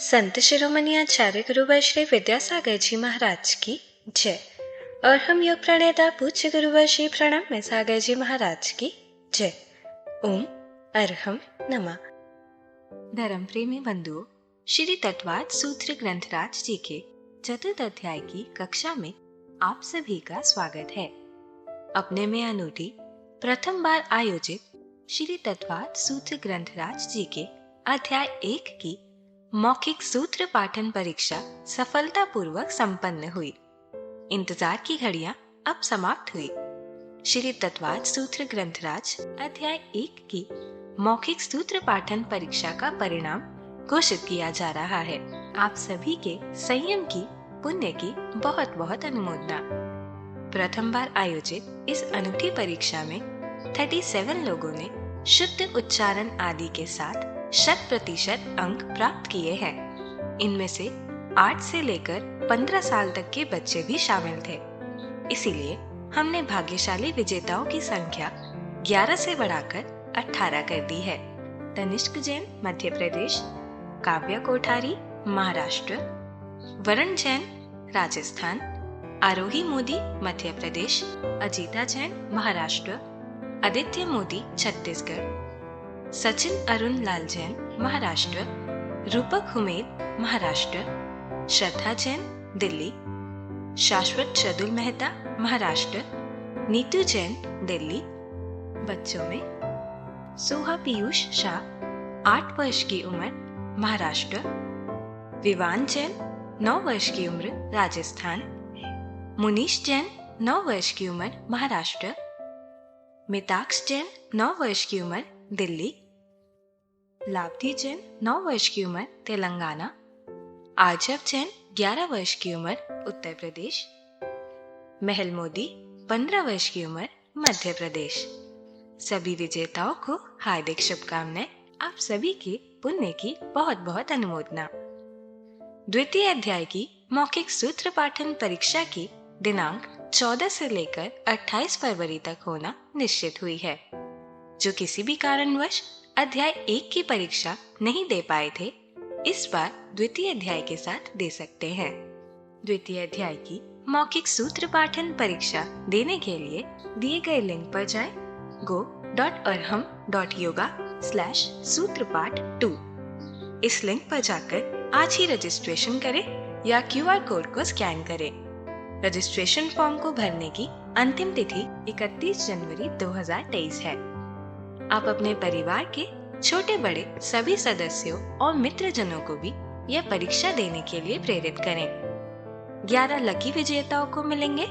संत शिरोमणि आचार्य गुरुवर श्री विद्यासागर जी महाराज की जय। और हम योग प्रणेता पूज्य गुरुवर श्री प्रणव में सागर जी महाराज की जय। ओम अरहम नमः। धर्म प्रेमी बंधुओं, श्री तत्वाद सूत्र ग्रंथराज जी के चतुर्थ अध्याय की कक्षा में आप सभी का स्वागत है। अपने में अनूठी प्रथम बार आयोजित श्री तत्वाद सूत्र ग्रंथराज जी के अध्याय 1 की मौखिक सूत्र पाठन परीक्षा सफलतापूर्वक संपन्न हुई। इंतजार की घड़ियां अब समाप्त हुई। श्री तत्वाद सूत्र ग्रंथराज अध्याय 1 की मौखिक सूत्र पाठन परीक्षा का परिणाम घोषित किया जा रहा है। आप सभी के संयम की, पुण्य की बहुत बहुत अनुमोदना। प्रथम बार आयोजित इस अनूठी परीक्षा में 37 लोगों ने शुद्ध उच्चारण आदि के साथ 100% अंक प्राप्त किए हैं। इनमें से 8 से लेकर 15 साल तक के बच्चे भी शामिल थे। इसीलिए हमने भाग्यशाली विजेताओं की संख्या 11 से बढ़ाकर 18 कर दी है। तनिष्क जैन मध्य प्रदेश, काव्या कोठारी महाराष्ट्र, वरुण जैन राजस्थान, आरोही मोदी मध्य प्रदेश, अजीता जैन महाराष्ट्र, आदित्य मोदी छत्तीसगढ़, सचिन अरुण लाल जैन महाराष्ट्र, रूपक हुमेद महाराष्ट्र, श्रद्धा जैन दिल्ली, शाश्वत शदुल मेहता महाराष्ट्र, नीतू जैन दिल्ली। बच्चों में सोहा पीयूष शाह 8 वर्ष की उम्र महाराष्ट्र, विवान जैन 9 वर्ष की उम्र राजस्थान, मुनीश जैन 9 वर्ष की उम्र महाराष्ट्र, मिताक्ष जैन 9 वर्ष की उम्र दिल्ली, लाभधी जैन 9 वर्ष की उम्र तेलंगाना, आजब जैन 11 वर्ष की उम्र उत्तर प्रदेश, महल मोदी 15 वर्ष की उम्र मध्य प्रदेश। सभी विजेताओं को हार्दिक शुभकामनाएं। आप सभी के पुण्य की बहुत बहुत अनुमोदना। द्वितीय अध्याय की मौखिक सूत्र पाठन परीक्षा की दिनांक 14 से लेकर 28 फरवरी तक होना निश्चित हुई है। जो किसी भी कारणवश अध्याय 1 की परीक्षा नहीं दे पाए थे, इस बार द्वितीय अध्याय के साथ दे सकते हैं। द्वितीय अध्याय की मौखिक सूत्र पाठन परीक्षा देने के लिए दिए गए लिंक पर जाएं। go.arham.yoga/सूत्रपाठ2 इस लिंक पर जाकर आज ही रजिस्ट्रेशन करें या QR कोड को स्कैन करें। रजिस्ट्रेशन फॉर्म को भरने की अंतिम तिथि 31 जनवरी 2023 है। आप अपने परिवार के छोटे बड़े सभी सदस्यों और मित्रजनों को भी यह परीक्षा देने के लिए प्रेरित करें। 11 लकी विजेताओं को मिलेंगे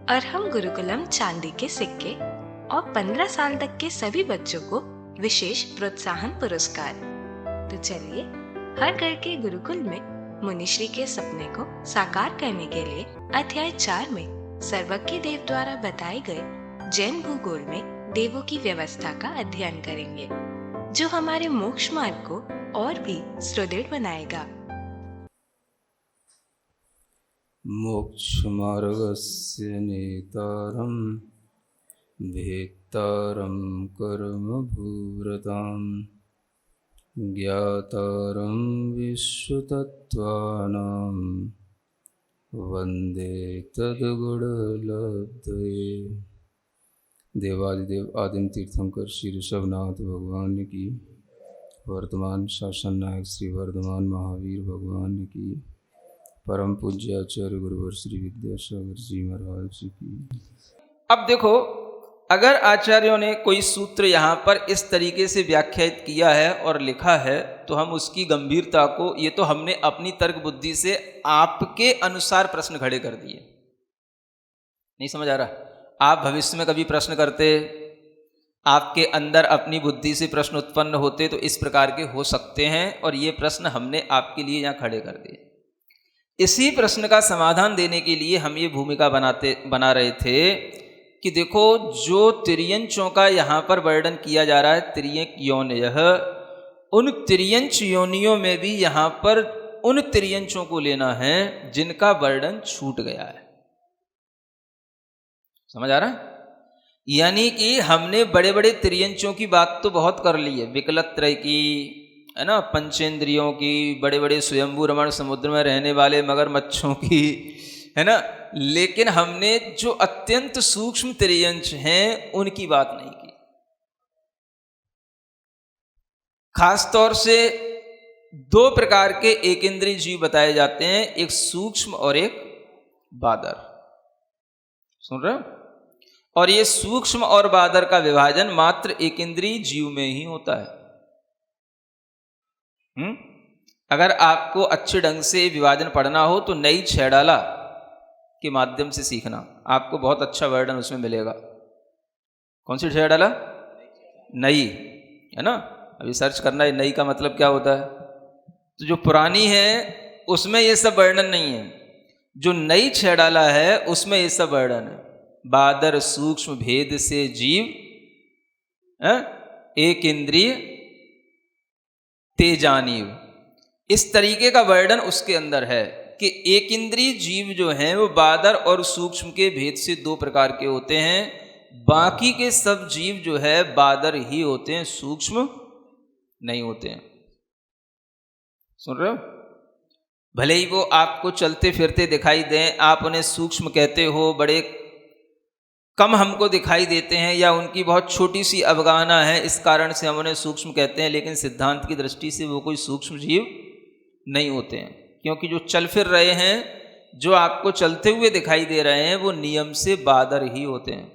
अरहम गुरुकुलम चांदी के सिक्के और 15 साल तक के सभी बच्चों को विशेष प्रोत्साहन पुरस्कार। तो चलिए हर घर के गुरुकुल में मुनिश्री के सपने को साकार करने के लिए अध्याय 4 में सर्वज्ञ देव द्वारा बताए गए जैन भूगोल में देवों की व्यवस्था का अध्ययन करेंगे, जो हमारे मोक्ष मार्ग को और भी सुदृढ़ बनाएगा। मोक्ष मार्गस्य नेतारं भेत्तारं कर्म भूव्रतां ज्ञातारं विश्वतत्त्वानां वन्दे तद्गुणलब्धये। देवादिदेव आदिम तीर्थंकर श्री ऋषभनाथ भगवान की, वर्तमान शासन नायक श्री वर्धमान महावीर भगवान की, परम पूज्य आचार्य गुरुवर श्री विद्यासागर जी महाराज की। अब देखो, अगर आचार्यों ने कोई सूत्र यहाँ पर इस तरीके से व्याख्यायित किया है और लिखा है तो हम उसकी गंभीरता को, ये तो हमने अपनी तर्क बुद्धि से आपके अनुसार प्रश्न खड़े कर दिए। नहीं समझ आ रहा? आप भविष्य में कभी प्रश्न करते, आपके अंदर अपनी बुद्धि से प्रश्न उत्पन्न होते तो इस प्रकार के हो सकते हैं, और ये प्रश्न हमने आपके लिए यहाँ खड़े कर दिए। इसी प्रश्न का समाधान देने के लिए हम ये भूमिका बना रहे थे कि देखो, जो तिर्यंचों का यहाँ पर वर्णन किया जा रहा है, तिर्यक योनयः, उन तिर्यंच योनियों में भी यहाँ पर उन तिर्यंचों को लेना है जिनका वर्णन छूट गया है। समझ आ रहा है? यानी कि हमने बड़े बड़े तिर्यंचों की बात तो बहुत कर ली है, विकलत्रय की है ना, पंचेंद्रियों की, बड़े बड़े स्वयंभू रमण समुद्र में रहने वाले मगरमच्छों की, है ना, लेकिन हमने जो अत्यंत सूक्ष्म त्रियंच हैं उनकी बात नहीं की। खास तौर से दो प्रकार के एकेंद्रीय जीव बताए जाते हैं, एक सूक्ष्म और एक बादर। सुन रहे हो? और ये सूक्ष्म और बादर का विभाजन मात्र एकेंद्रीय जीव में ही होता है। अगर आपको अच्छे ढंग से विभाजन पढ़ना हो तो नई छैडाला के माध्यम से सीखना, आपको बहुत अच्छा वर्णन उसमें मिलेगा। कौन सी छैडाला? नई, है ना, अभी सर्च करना है नई का मतलब क्या होता है। तो जो पुरानी है उसमें ये सब वर्णन नहीं है, जो नई छैडाला है उसमें ये सब वर्णन है। बादर सूक्ष्म भेद से जीव, एक इंद्रिय तेजानीव, इस तरीके का वर्णन उसके अंदर है कि एक इंद्रिय जीव जो हैं वो बादर और सूक्ष्म के भेद से दो प्रकार के होते हैं। बाकी के सब जीव जो है बादर ही होते हैं, सूक्ष्म नहीं होते हैं। सुन रहे हो? भले ही वो आपको चलते फिरते दिखाई दें, आप उन्हें सूक्ष्म कहते हो, बड़े कम हमको दिखाई देते हैं, या उनकी बहुत छोटी सी अवगाहना है इस कारण से हम उन्हें सूक्ष्म कहते हैं, लेकिन सिद्धांत की दृष्टि से वो कोई सूक्ष्म जीव नहीं होते हैं। क्योंकि जो चल फिर रहे हैं, जो आपको चलते हुए दिखाई दे रहे हैं, वो नियम से बादर ही होते हैं।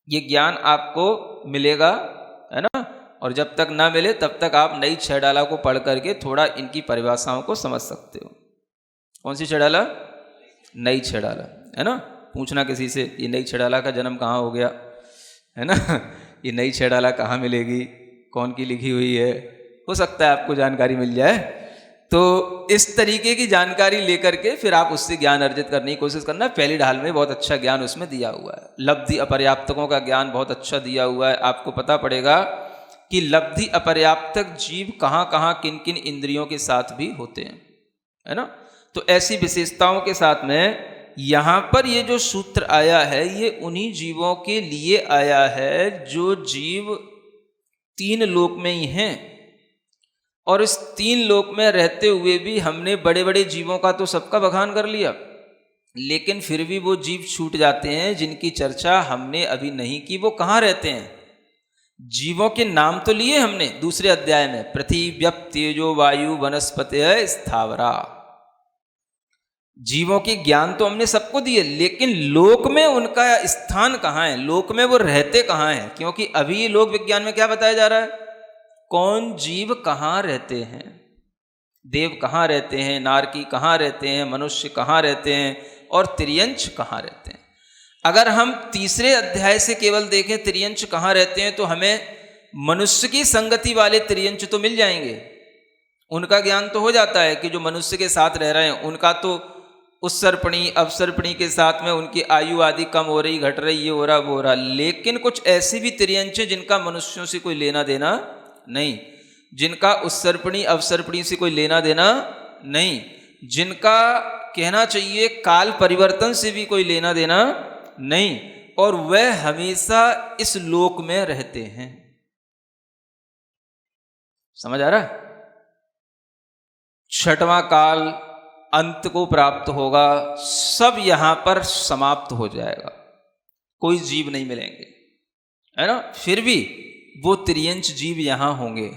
ये ज्ञान आपको मिलेगा, है ना, और जब तक ना मिले तब तक आप नई छैडाला को पढ़ करके थोड़ा इनकी परिभाषाओं को समझ सकते हो। कौन सी छैडाला? नई छैडाला, है ना। पूछना किसी से ये नई छैडाला का जन्म कहाँ हो गया, है ना, ये नई छैडाला कहाँ मिलेगी, कौन की लिखी हुई है, हो सकता है आपको जानकारी मिल जाए। तो इस तरीके की जानकारी लेकर के फिर आप उससे ज्ञान अर्जित करने की कोशिश करना। पहली ढाल में बहुत अच्छा ज्ञान उसमें दिया हुआ है, लब्धि अपर्याप्तकों का ज्ञान बहुत अच्छा दिया हुआ है। आपको पता पड़ेगा कि लब्धि अपर्याप्तक जीव कहाँ कहाँ किन किन इंद्रियों के साथ भी होते हैं, है ना। तो ऐसी विशेषताओं के साथ में यहाँ पर ये जो सूत्र आया है ये उन्हीं जीवों के लिए आया है जो जीव तीन लोक में ही हैं, और इस तीन लोक में रहते हुए भी हमने बड़े बड़े जीवों का तो सबका बखान कर लिया, लेकिन फिर भी वो जीव छूट जाते हैं जिनकी चर्चा हमने अभी नहीं की। वो कहाँ रहते हैं? जीवों के नाम तो लिए हमने दूसरे अध्याय में, पृथ्वी व्यप तेजो वायु वनस्पति स्थावरा। जीवों के ज्ञान तो हमने सबको दिए, लेकिन लोक में उनका स्थान कहाँ है, लोक में वो रहते कहाँ हैं? क्योंकि अभी लोक विज्ञान में क्या बताया जा रहा है, कौन जीव कहाँ रहते हैं, देव कहाँ रहते हैं, नारकी कहाँ रहते हैं, मनुष्य कहाँ रहते हैं, और त्रियंच कहाँ रहते हैं। अगर हम तीसरे अध्याय से केवल देखें त्रियंच कहाँ रहते हैं, तो हमें मनुष्य की संगति वाले त्रियंच तो मिल जाएंगे, उनका ज्ञान तो हो जाता है कि जो मनुष्य के साथ रह रहे हैं उनका तो उत्सर्पणी अवसर्पणी के साथ में उनकी आयु आदि कम हो रही, घट रही, ये हो रहा वो हो रहा। लेकिन कुछ ऐसे भी त्रियंच हैं जिनका मनुष्यों से कोई लेना देना नहीं, जिनका उत्सर्पणी अवसर्पणी से कोई लेना देना नहीं, जिनका कहना चाहिए काल परिवर्तन से भी कोई लेना देना नहीं, और वह हमेशा इस लोक में रहते हैं। समझ आ रहा है? छठवां काल अंत को प्राप्त होगा, सब यहां पर समाप्त हो जाएगा, कोई जीव नहीं मिलेंगे, है ना। फिर भी वो त्रियंच जीव यहां होंगे।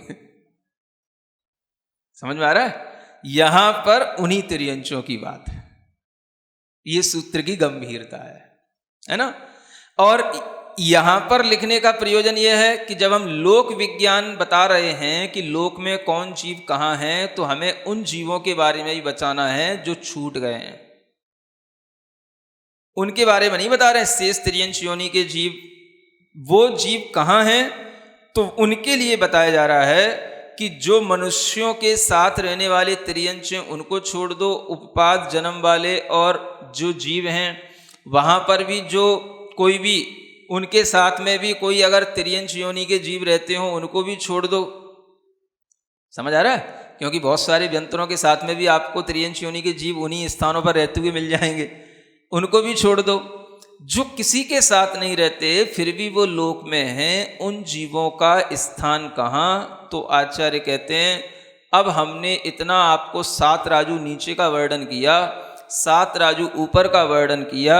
समझ में आ रहा है? यहां पर उन्हीं त्रियंचों की बात है, ये सूत्र की गंभीरता है ना। और यहां पर लिखने का प्रयोजन यह है कि जब हम लोक विज्ञान बता रहे हैं कि लोक में कौन जीव कहाँ हैं, तो हमें उन जीवों के बारे में ही बचाना है जो छूट गए हैं, उनके बारे में नहीं बता रहे। शेष त्रियंच योनि के जीव, वो जीव कहाँ हैं, तो उनके लिए बताया जा रहा है कि जो मनुष्यों के साथ रहने वाले त्रियंच हैं उनको छोड़ दो, उपपाद जन्म वाले और जो जीव हैं वहां पर भी जो कोई भी उनके साथ में भी कोई अगर त्रियंच योनि के जीव रहते हो उनको भी छोड़ दो। समझ आ रहा है? क्योंकि बहुत सारे व्यंतरों के साथ में भी आपको त्रियंच योनि के जीव उन्हीं स्थानों पर रहते हुए मिल जाएंगे, उनको भी छोड़ दो। जो किसी के साथ नहीं रहते फिर भी वो लोक में हैं, उन जीवों का स्थान कहाँ? तो आचार्य कहते हैं अब हमने इतना आपको 7 राजू नीचे का वर्णन किया, 7 राजू ऊपर का वर्णन किया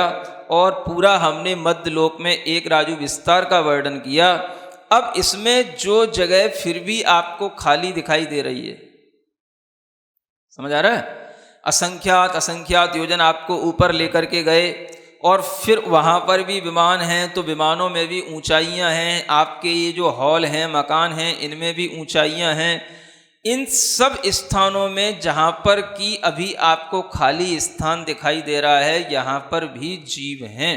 और पूरा हमने मध्य लोक में 1 राजू विस्तार का वर्णन किया। अब इसमें जो जगह फिर भी आपको खाली दिखाई दे रही है, समझ आ रहा है? असंख्यात असंख्यात योजन आपको ऊपर लेकर के गए और फिर वहाँ पर भी विमान हैं, तो विमानों में भी ऊंचाइयाँ हैं, आपके ये जो हॉल हैं, मकान हैं, इनमें भी ऊंचाइयाँ हैं। इन सब स्थानों में जहाँ पर कि अभी आपको खाली स्थान दिखाई दे रहा है, यहाँ पर भी जीव हैं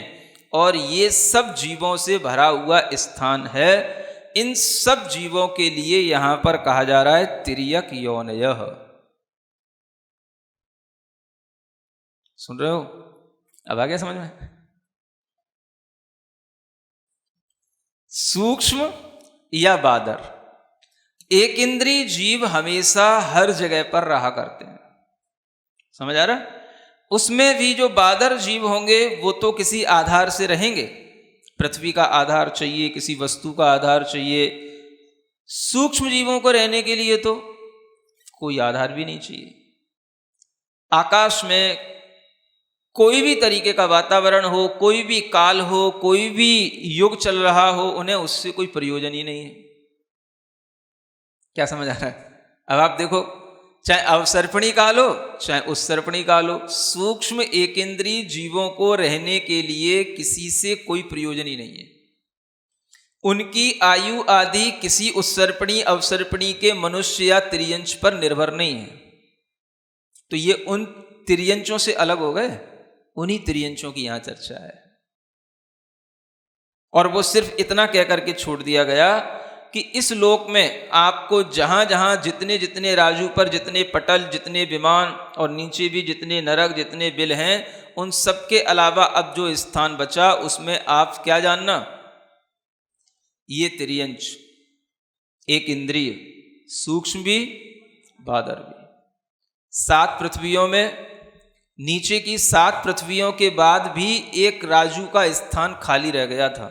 और ये सब जीवों से भरा हुआ स्थान है। इन सब जीवों के लिए यहाँ पर कहा जा रहा है तिर्यक योनयः। सुन रहे हो? अब आ गया समझ में? सूक्ष्म या बादर, एक इंद्रिय जीव हमेशा हर जगह पर रहा करते हैं, समझ आ रहा? उसमें भी जो बादर जीव होंगे वो तो किसी आधार से रहेंगे, पृथ्वी का आधार चाहिए, किसी वस्तु का आधार चाहिए। सूक्ष्म जीवों को रहने के लिए तो कोई आधार भी नहीं चाहिए। आकाश में कोई भी तरीके का वातावरण हो, कोई भी काल हो, कोई भी युग चल रहा हो, उन्हें उससे कोई प्रयोजन ही नहीं है। क्या समझ आ रहा है? अब आप देखो, चाहे अवसर्पणी काल हो चाहे उत्सर्पणी काल हो, सूक्ष्म एकेंद्रीय जीवों को रहने के लिए किसी से कोई प्रयोजन ही नहीं है। उनकी आयु आदि किसी उत्सर्पणी अवसर्पणी के मनुष्य या तिर्यंच पर निर्भर नहीं है। तो ये उन तिर्यंचों से अलग हो गए, उन्हीं तिर्यंचों की यहां चर्चा है। और वो सिर्फ इतना कह करके छोड़ दिया गया कि इस लोक में आपको जहां जहां जितने जितने राजू पर जितने पटल, जितने विमान और नीचे भी जितने नरक, जितने बिल हैं, उन सब के अलावा अब जो स्थान बचा उसमें आप क्या जानना, ये तिर्यंच, एक इंद्रिय, सूक्ष्म भी बादर भी। 7 पृथ्वियों में नीचे की 7 पृथ्वियों के बाद भी एक राजू का स्थान खाली रह गया था,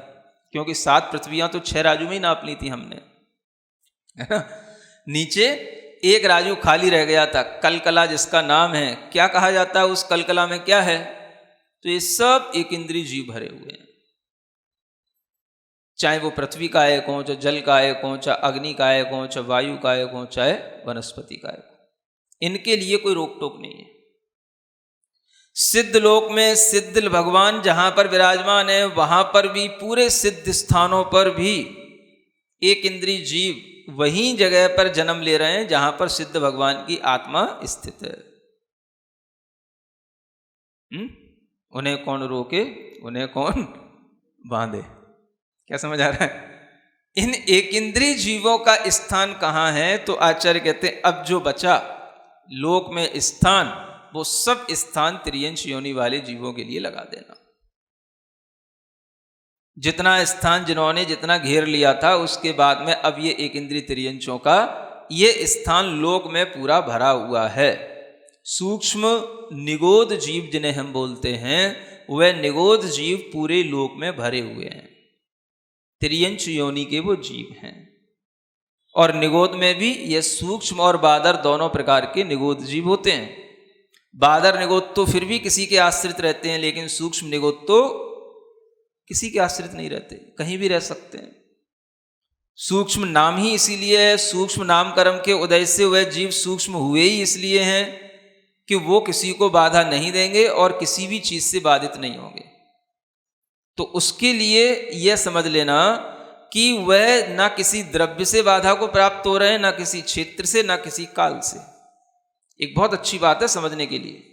क्योंकि 7 पृथ्वियां तो 6 राजू में ही नाप ली थी हमने, है ना? नीचे एक राजू खाली रह गया था, कलकला जिसका नाम है। क्या कहा जाता है उस कलकला में? क्या है? तो ये सब एक इंद्रिय जीव भरे हुए हैं, चाहे वो पृथ्वी का एक हो, चाहे जल का एक हो, चाहे अग्नि का एक हो, चाहे वायु का एक हो, चाहे वनस्पति का एक हो। इनके लिए कोई रोक टोक नहीं है। सिद्ध लोक में सिद्ध भगवान जहां पर विराजमान है, वहां पर भी पूरे सिद्ध स्थानों पर भी एक इंद्रिय जीव वही जगह पर जन्म ले रहे हैं जहां पर सिद्ध भगवान की आत्मा स्थित है। उन्हें कौन रोके, उन्हें कौन बांधे? क्या समझ आ रहा है? इन एक इंद्रिय जीवों का स्थान कहां है? तो आचार्य कहते हैं अब जो बचा लोक में स्थान, वो सब स्थान तिर्यंच योनि वाले जीवों के लिए लगा देना। जितना स्थान जिन्होंने जितना घेर लिया था, उसके बाद में अब ये एक इंद्रिय तिर्यंचों का ये स्थान लोक में पूरा भरा हुआ है। सूक्ष्म निगोद जीव जिन्हें हम बोलते हैं, वह निगोद जीव पूरे लोक में भरे हुए हैं। तिर्यंच योनि के वो जीव हैं। और निगोद में भी ये सूक्ष्म और बादर दोनों प्रकार के निगोद जीव होते हैं। बादर निगोद तो फिर भी किसी के आश्रित रहते हैं, लेकिन सूक्ष्म निगोद तो किसी के आश्रित नहीं रहते, कहीं भी रह सकते हैं। सूक्ष्म नाम ही इसीलिए है, सूक्ष्म नाम कर्म के उदय से वह जीव सूक्ष्म हुए ही इसलिए हैं कि वो किसी को बाधा नहीं देंगे और किसी भी चीज से बाधित नहीं होंगे। तो उसके लिए यह समझ लेना कि वह ना किसी द्रव्य से बाधा को प्राप्त हो रहे हैं, ना किसी क्षेत्र से, ना किसी काल से। एक बहुत अच्छी बात है समझने के लिए।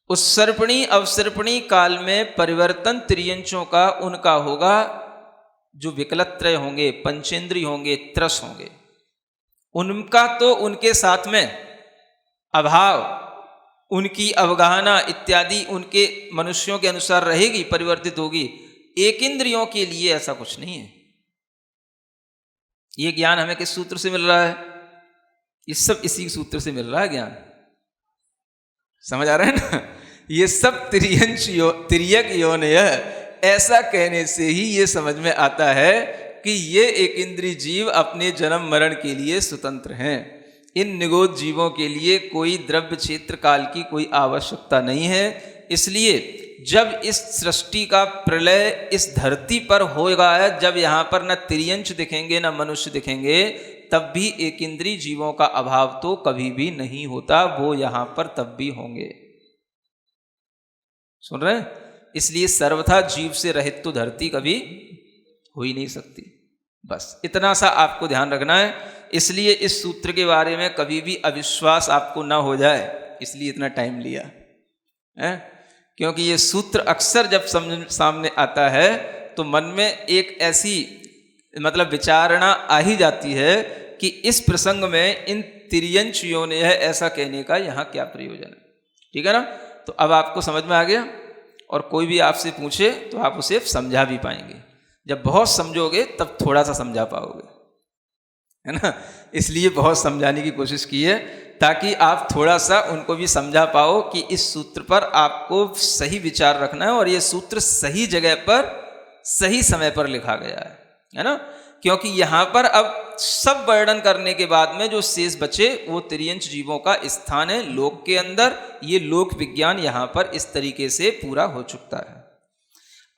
उत्सर्पणी अवसर्पणी काल में परिवर्तन तिर्यंचों का उनका होगा जो विकलत्रय होंगे, पंचेंद्रिय होंगे, त्रस होंगे, उनका तो उनके साथ में अभाव, उनकी अवगाहना इत्यादि उनके मनुष्यों के अनुसार रहेगी, परिवर्तित होगी। एक इंद्रियों के लिए ऐसा कुछ नहीं है। ये ज्ञान हमें किस सूत्र से मिल रहा है? ये सब इसी सूत्र से मिल रहा है ज्ञान। समझ आ रहा है ना? ये सब तिर्यक योनयः, ऐसा कहने से ही ये समझ में आता है कि ये एक इंद्रिय जीव अपने जन्म मरण के लिए स्वतंत्र हैं। इन निगोद जीवों के लिए कोई द्रव्य क्षेत्र काल की कोई आवश्यकता नहीं है। इसलिए जब इस सृष्टि का प्रलय इस धरती पर होगा, जब यहाँ पर न तिर्यंच दिखेंगे न मनुष्य दिखेंगे, तब भी एक इंद्रिय जीवों का अभाव तो कभी भी नहीं होता, वो यहाँ पर तब भी होंगे। सुन रहे हैं? इसलिए सर्वथा जीव से रहित तो धरती कभी हो ही नहीं सकती। बस इतना सा आपको ध्यान रखना है। इसलिए इस सूत्र के बारे में कभी भी अविश्वास आपको ना हो जाए, इसलिए इतना टाइम लिया है। क्योंकि ये सूत्र अक्सर जब सामने आता है तो मन में एक ऐसी मतलब विचारणा आ ही जाती है कि इस प्रसंग में इन तिर्यंच योनि है ऐसा कहने का यहाँ क्या प्रयोजन है। ठीक है ना? तो अब आपको समझ में आ गया, और कोई भी आपसे पूछे तो आप उसे समझा भी पाएंगे। जब बहुत समझोगे तब थोड़ा सा समझा पाओगे, है ना? इसलिए बहुत समझाने की कोशिश की है ताकि आप थोड़ा सा उनको भी समझा पाओ कि इस सूत्र पर आपको सही विचार रखना है और ये सूत्र सही जगह पर सही समय पर लिखा गया है ना? क्योंकि यहाँ पर अब सब वर्णन करने के बाद में जो शेष बचे वो तिर्यंच जीवों का स्थान है लोक के अंदर। ये लोक विज्ञान यहाँ पर इस तरीके से पूरा हो चुका है।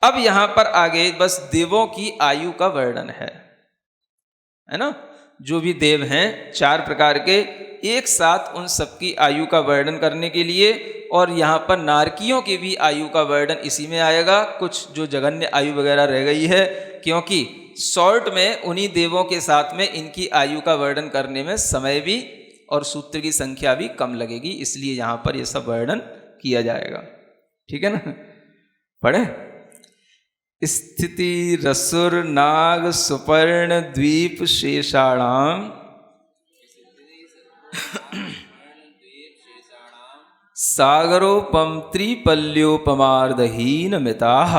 अब यहाँ पर आगे बस देवों की आयु का वर्णन है ना? जो भी देव हैं 4 प्रकार के, एक साथ उन सबकी आयु का वर्णन करने के लिए, और यहाँ पर नारकियों की भी आयु का वर्णन इसी में आएगा। कुछ जो जघन्य आयु वगैरह रह गई है, क्योंकि शॉर्ट में उन्हीं देवों के साथ में इनकी आयु का वर्णन करने में समय भी और सूत्र की संख्या भी कम लगेगी, इसलिए यहाँ पर यह सब वर्णन किया जाएगा। ठीक है ना? पढ़े? स्थिति रसुर नाग सुपर्ण द्वीप शेषाणाम सागरोपम त्रिपल्योपमार्दहीन मिताः।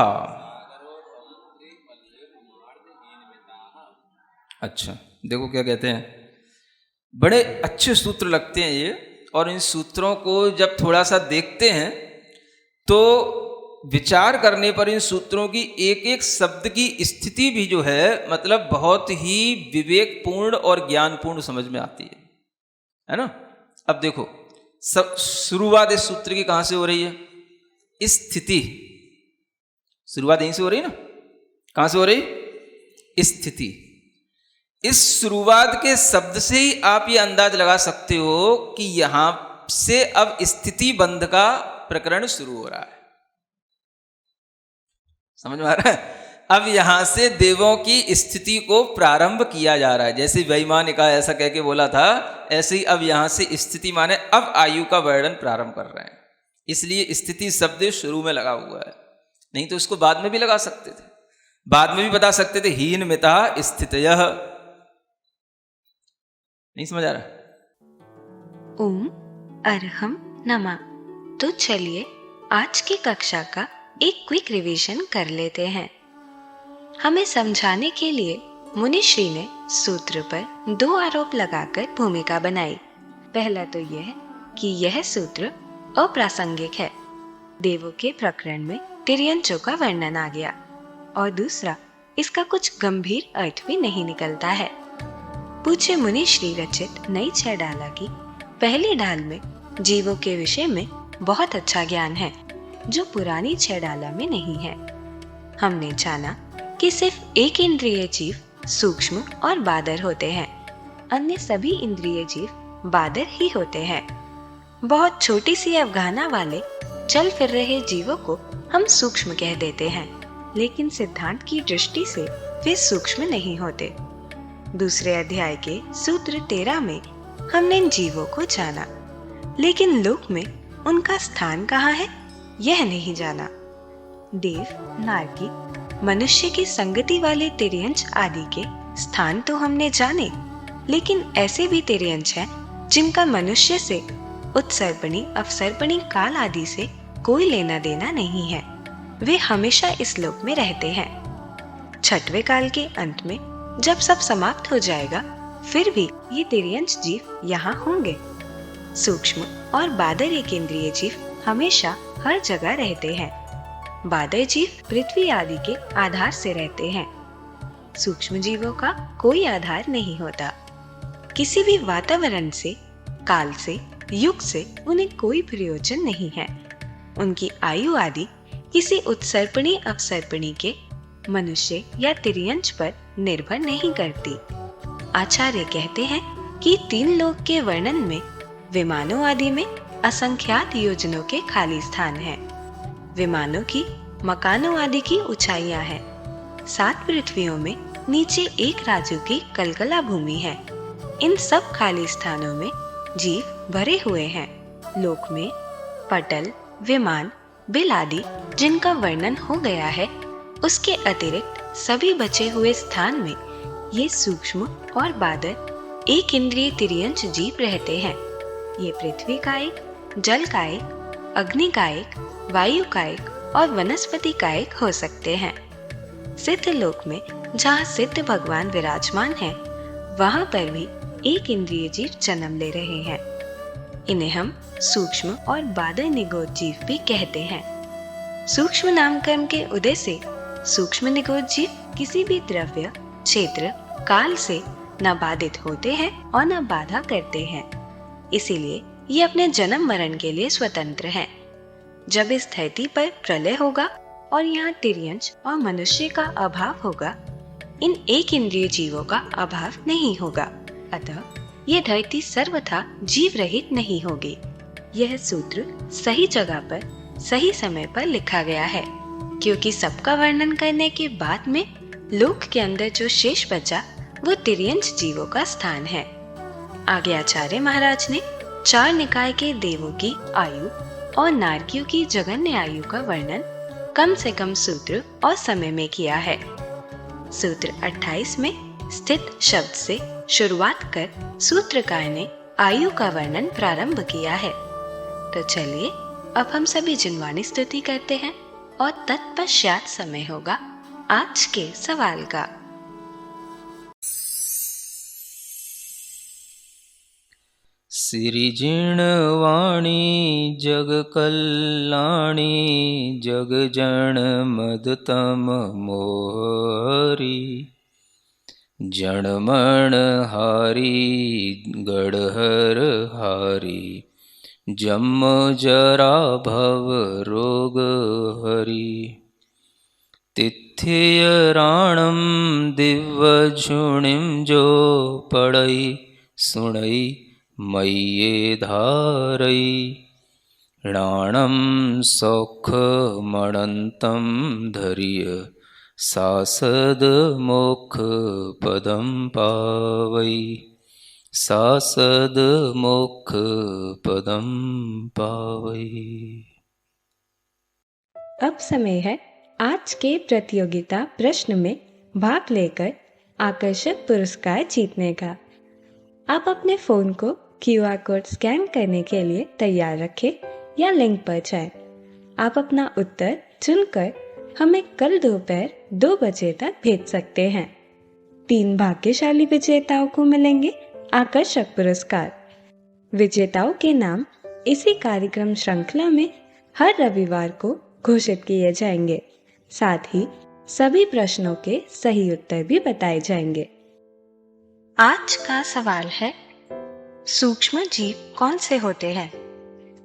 अच्छा, देखो क्या कहते हैं। बड़े अच्छे सूत्र लगते हैं ये, और इन सूत्रों को जब थोड़ा सा देखते हैं तो विचार करने पर इन सूत्रों की एक एक शब्द की स्थिति भी जो है मतलब बहुत ही विवेकपूर्ण और ज्ञानपूर्ण समझ में आती है ना? अब देखो, सब शुरुआत इस सूत्र की कहां से हो रही है? स्थिति। शुरुआत यहीं से हो रही है ना? कहां से हो रही? स्थिति। इस शुरुआत के शब्द से ही आप ये अंदाज लगा सकते हो कि यहां से अब स्थिति बंध का प्रकरण शुरू हो रहा है। समझ में आ रहा है? अब यहां से देवों की स्थिति को प्रारंभ किया जा रहा है। जैसे वैमानिका ऐसा कह के बोला था, ऐसे ही अब यहां से स्थिति माने अब आयु का वर्णन प्रारंभ कर रहे हैं। इसलिए स्थिति शब्द शुरू में लगा हुआ है, नहीं तो इसको बाद में भी लगा सकते थे, बाद में भी बता सकते थे हीन मिता स्थितयः। नहीं समझ आ रहा? ओम अर्हम नमः। तो चलिए आज की कक्षा का एक क्विक रिवीजन कर लेते हैं। हमें समझाने के लिए मुनिश्री ने सूत्र पर 2 आरोप लगाकर भूमिका बनाई। पहला तो यह कि यह सूत्र अप्रासंगिक है, देवों के प्रकरण में तिर्यंचों का वर्णन आ गया, और दूसरा इसका कुछ गंभीर अर्थ भी नहीं निकलता है। पूज्य मुनिश्री रचित नई 6 डाला की पहली डाल में जीवों के विषय में बहुत अच्छा ज्ञान है जो पुरानी 6 डाला में नहीं है। हमने जाना कि सिर्फ एक इंद्रिय जीव सूक्ष्म और बादर होते हैं, अन्य सभी इंद्रिय जीव बादर ही होते हैं। बहुत छोटी सी अवगाहना वाले चल फिर रहे जीवों को हम सूक्ष्म कह देते हैं, लेकिन सिद्धांत की दृष्टि से वे सूक्ष्म नहीं होते। दूसरे अध्याय के सूत्र 13 में हमने इन जीवों को जाना, लेकिन लोक में उनका स्थान कहाँ है यह नहीं जाना। देव, नारकी, मनुष्य की संगति वाले तिर्यंच आदि के स्थान तो हमने जाने, लेकिन ऐसे भी तिर्यंच हैं जिनका मनुष्य से उत्सर्पणी अवसर्पणी काल आदि से कोई लेना देना नहीं है। वे हमेशा इस लोक में रहते हैं। 6वें काल के अंत में जब सब समाप्त हो जाएगा, फिर भी ये तिर्यंच जीव यहाँ होंगे। सूक्ष्म और बादर एक इंद्रिय जीव हमेशा हर जगह रहते हैं। बादर जीव पृथ्वी आदि के आधार से रहते हैं। सूक्ष्म जीवों का कोई आधार नहीं होता। किसी भी वातावरण से, काल से, युग से उन्हें कोई प्रयोजन नहीं है। उनकी आयु आदि किसी उत्सर्पणी अपसर्पणी के, मनुष्य या तिर्यंच पर निर्भर नहीं करती। आचार्य कहते हैं कि 3 लोक के वर्णन में विमानों आदि में असंख्यात योजनों के खाली स्थान हैं। विमानों की, मकानों आदि की ऊंचाइयां हैं। 7 पृथ्वियों में नीचे एक राजू की कलकला भूमि है। इन सब खाली स्थानों में जीव भरे हुए हैं। लोक में पटल, विमान, बिल आदि जिनका वर्णन हो गया है, उसके अतिरिक्त सभी बचे हुए स्थान में ये सूक्ष्म और बादर एक इंद्रिय तिर्यंच जीव रहते हैं। ये पृथ्वी का एक, जल का एक, अग्नि का एक, वायु का एक और वनस्पति का एक हो सकते हैं। सिद्ध लोक में जहाँ सिद्ध भगवान विराजमान हैं, वहाँ पर भी एक इंद्रिय जीव जन्म ले रहे हैं। इन्हें हम सूक्ष्म और बादर निगोद जीव भी कहते हैं। सूक्ष्म नामकरण के उदय से सूक्ष्म निगोद जीव किसी भी द्रव्य, क्षेत्र, काल से न बाधित होते हैं और न बाधा करते हैं। इसीलिए ये अपने जन्म मरण के लिए स्वतंत्र हैं। जब इस धरती पर प्रलय होगा और यहाँ तिर्यंच और मनुष्य का अभाव होगा, इन एक इंद्रिय जीवों का अभाव नहीं होगा। अतः ये धरती सर्वथा जीव रहित नहीं होगी। यह सूत्र सही जगह पर, सही समय पर लिखा गया है, क्योंकि सबका वर्णन करने के बाद में लोक के अंदर जो शेष बचा वो तिर्यंच जीवों का स्थान है। आगे आचार्य महाराज ने 4 निकाय के देवों की आयु और नारकियों की जगन्य आयु का वर्णन कम से कम सूत्र और समय में किया है। सूत्र 28 में स्थित शब्द से शुरुआत कर सूत्रकार ने आयु का वर्णन प्रारंभ किया है। तो चलिए अब हम सभी जिनवाणी स्तुति करते हैं और तत्पश्चात समय होगा आज के सवाल का। सिरिजिणवाणी जग कल्याणी जग जन मदतम मोहरी जणमण हारी गढ़हर हारी जम जरा भव रोग हरि तिथियराणम दिव्य झुणिम जो पढ़ई सुणई मय्ये धारई राणम सौख मणंतम धरिय सासद मोक्ष पदम पावई सासद मोक्ष पदम पावई। अब समय है आज के प्रतियोगिता प्रश्न में भाग लेकर आकर्षक पुरस्कार जीतने का। आप अपने फोन को QR कोड स्कैन करने के लिए तैयार रखें या लिंक पर जाएं। आप अपना उत्तर चुनकर हमें कल दोपहर 2 बजे तक भेज सकते हैं। 3 भाग्यशाली विजेताओं को मिलेंगे आकर्षक पुरस्कार। विजेताओं के नाम इसी कार्यक्रम श्रृंखला में हर रविवार को घोषित किए जाएंगे। साथ ही सभी प्रश्नों के सही उत्तर भी बताए जाएंगे। आज का सवाल है, सूक्ष्म जीव कौन से होते हैं?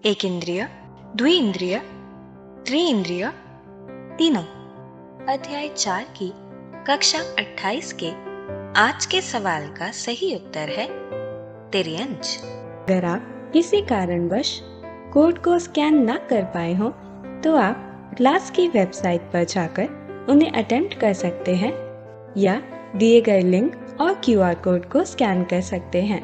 एक इंद्रिय, द्विइंद्रिय, त्रिइंद्रिय, तीनों। अध्याय 4 की कक्षा 28 के आज के सवाल का सही उत्तर है तिर्यंच। अगर आप किसी कारणवश कोड को स्कैन न कर पाए हो तो आप क्लास की वेबसाइट पर जाकर उन्हें अटेम्प्ट कर सकते हैं या दिए गए लिंक और QR कोड को स्कैन कर सकते हैं।